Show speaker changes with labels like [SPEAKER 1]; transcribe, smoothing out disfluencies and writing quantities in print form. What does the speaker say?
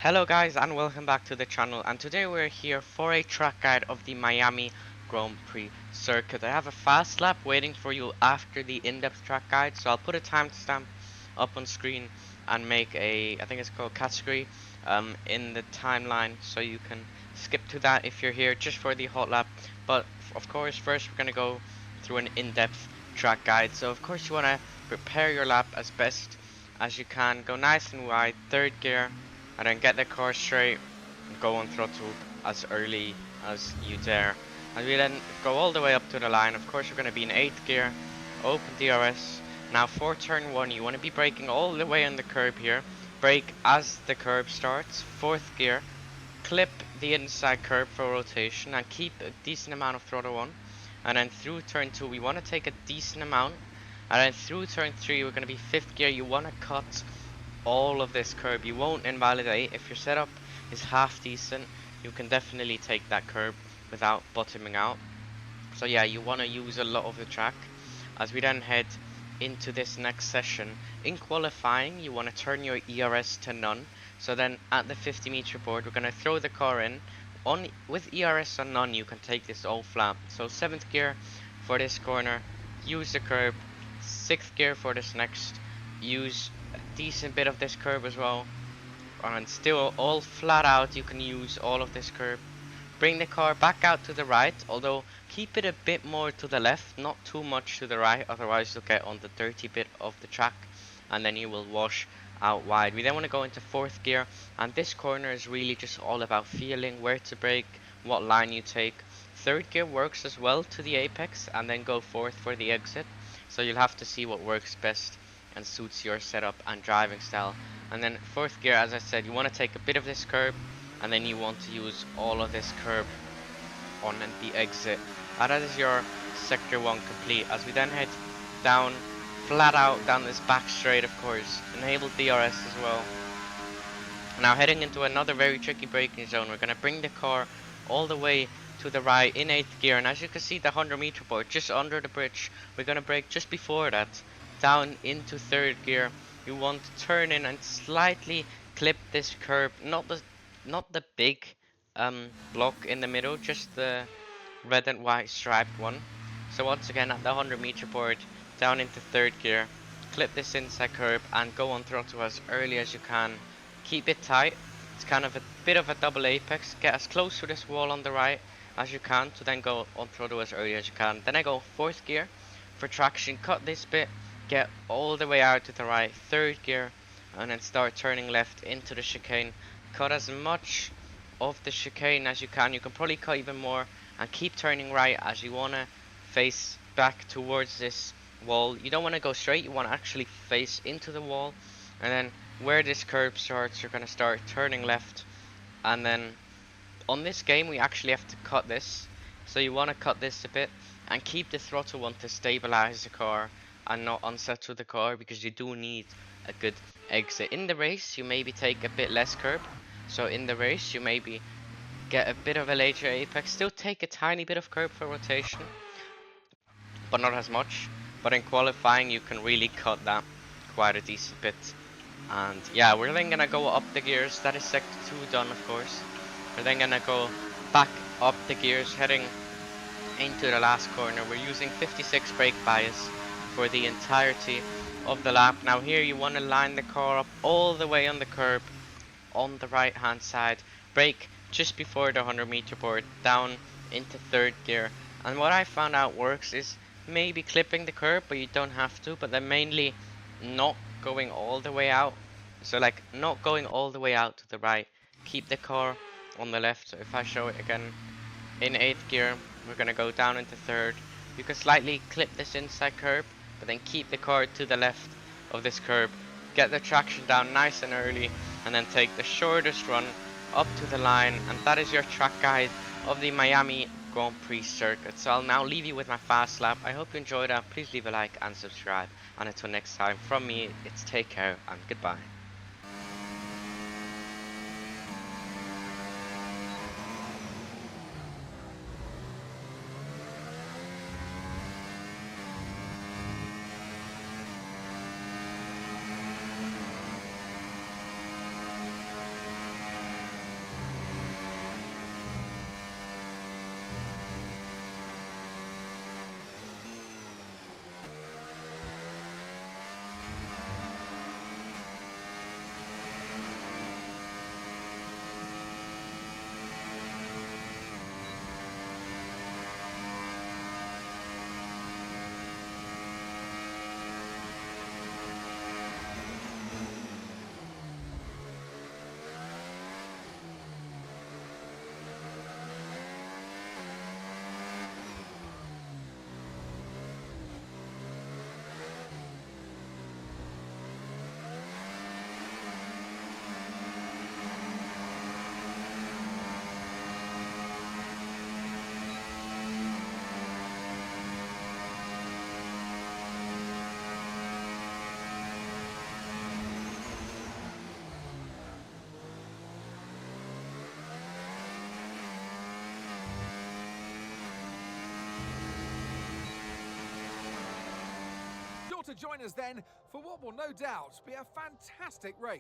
[SPEAKER 1] Hello guys and welcome back to the channel, and today we're here for a track guide of the Miami Grand Prix circuit. I have a fast lap waiting for you after the in-depth track guide, so I'll put a timestamp up on screen and make I think it's called category in the timeline, so you can skip to that if you're here just for the hot lap. But of course first we're going to go through an in-depth track guide. So of course you want to prepare your lap as best as you can, go nice and wide, third gear, and then get the car straight and go on throttle as early as you dare. And we then go all the way up to the line. Of course, you're going to be in 8th gear, open DRS. Now for turn 1, you want to be braking all the way on the curb here. Brake as the curb starts, 4th gear. Clip the inside curb for rotation and keep a decent amount of throttle on. And then through turn 2, we want to take a decent amount. And then through turn 3, we're going to be 5th gear. You want to cut all of this curb. You won't invalidate. If your setup is half decent, you can definitely take that curb without bottoming out. So yeah, you want to use a lot of the track. As we then head into this next session, in qualifying you want to turn your ERS to none. So then at the 50-meter board we're going to throw the car in. With ERS on none you can take this all flat. So 7th gear for this corner, use the curb. 6th gear for this next, use a decent bit of this curb as well, and still all flat out you can use all of this curb. Bring the car back out to the right, although keep it a bit more to the left, not too much to the right, otherwise you'll get on the dirty bit of the track and then you will wash out wide. We then want to go into 4th gear, and this corner is really just all about feeling where to brake, what line you take. 3rd gear works as well to the apex, and then go 4th for the exit. So you'll have to see what works best and suits your setup and driving style. And then 4th gear, as I said, you want to take a bit of this curb and then you want to use all of this curb on the exit. And that is your sector 1 complete. As we then head down, flat out down this back straight, of course, enable DRS as well. Now heading into another very tricky braking zone, we're going to bring the car all the way to the right in 8th gear, and as you can see the 100-meter board just under the bridge, we're going to brake just before that down into 3rd gear. You want to turn in and slightly clip this curb, not the big block in the middle, just the red and white striped one. So once again at the 100-meter board, down into 3rd gear, clip this inside curb and go on throttle as early as you can. Keep it tight. It's kind of a bit of a double apex. Get as close to this wall on the right as you can to then go on throttle as early as you can. Then I go 4th gear for traction. Cut this bit, get all the way out to the right, 3rd gear, and then start turning left into the chicane. Cut as much of the chicane as you can. You can probably cut even more, and keep turning right as you want to face back towards this wall. You don't want to go straight, you want to actually face into the wall, and then where this curb starts you're going to start turning left. And then on this game we actually have to cut this, so you want to cut this a bit and keep the throttle on to stabilize the car and not unsettle the car, because you do need a good exit. In the race you maybe take a bit less curb, so in the race you maybe get a bit of a later apex, still take a tiny bit of curb for rotation but not as much. But in qualifying you can really cut that quite a decent bit. And yeah, we're then gonna go up the gears. That is sector 2 done, of course. We're then gonna go back up the gears, heading into the last corner. We're using 56 brake bias for the entirety of the lap. Now here you want to line the car up all the way on the curb on the right hand side. Brake just before the 100-meter board, down into 3rd gear. And what I found out works is maybe clipping the curb, but you don't have to, but then mainly not going all the way out. So like not going all the way out to the right, keep the car on the left. So if I show it again, in 8th gear we're gonna go down into 3rd. You can slightly clip this inside curb, but then keep the car to the left of this curb. Get the traction down nice and early, and then take the shortest run up to the line. And that is your track guide of the Miami Grand Prix circuit. So I'll now leave you with my fast lap. I hope you enjoyed that. Please leave a like and subscribe, and until next time, from me it's take care and goodbye.
[SPEAKER 2] join us then for what will no doubt be a fantastic race.